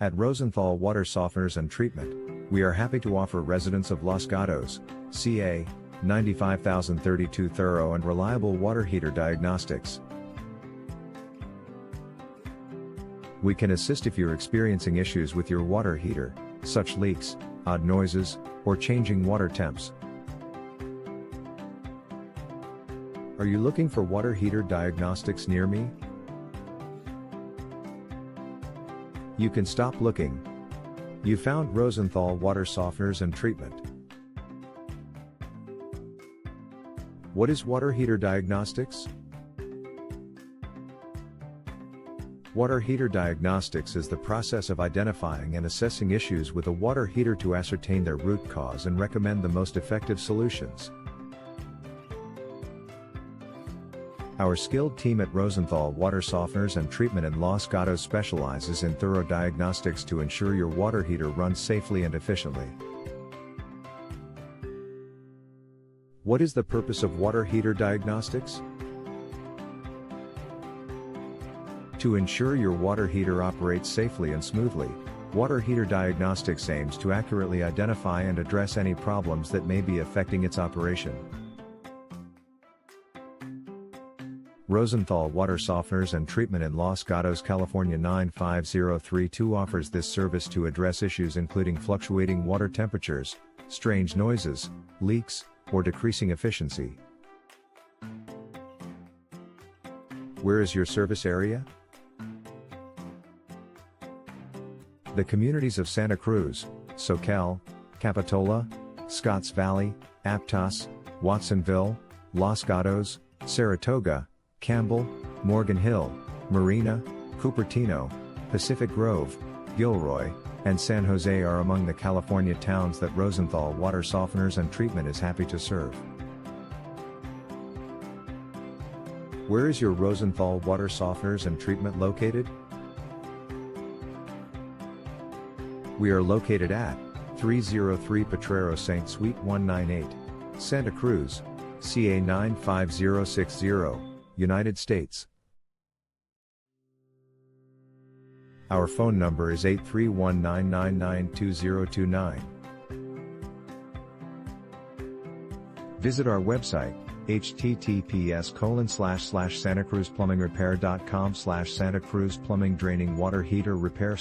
At Rosenthal Water Softeners and Treatment, we are happy to offer residents of Los Gatos, CA, 95,032 thorough and reliable water heater diagnostics. We can assist if you're experiencing issues with your water heater, such leaks, odd noises, or changing water temps. Are you looking for water heater diagnostics near me? You can stop looking. You found Rosenthal Water Softeners and Treatment. What is water heater diagnostics? Water heater diagnostics is the process of identifying and assessing issues with a water heater to ascertain their root cause and recommend the most effective solutions. Our skilled team at Rosenthal Water Softeners and Treatment in Los Gatos specializes in thorough diagnostics to ensure your water heater runs safely and efficiently. What is the purpose of water heater diagnostics? To ensure your water heater operates safely and smoothly, water heater diagnostics aims to accurately identify and address any problems that may be affecting its operation. Rosenthal Water Softeners and Treatment in Los Gatos, California 95032 offers this service to address issues including fluctuating water temperatures, strange noises, leaks, or decreasing efficiency. Where is your service area? The communities of Santa Cruz, Soquel, Capitola, Scotts Valley, Aptos, Watsonville, Los Gatos, Saratoga, Campbell, Morgan Hill, Marina, Cupertino, Pacific Grove, Gilroy, and San Jose are among the California towns that Rosenthal Water Softeners and Treatment is happy to serve. Where is your Rosenthal Water Softeners and Treatment located? We are located at 303 Potrero St. Suite 198, Santa Cruz, CA 95060, United States. Our phone number is 831-999-2029. Visit our website, https://santacruzplumbingrepair.com/Santa Cruz Plumbing Draining Water Heater Repair/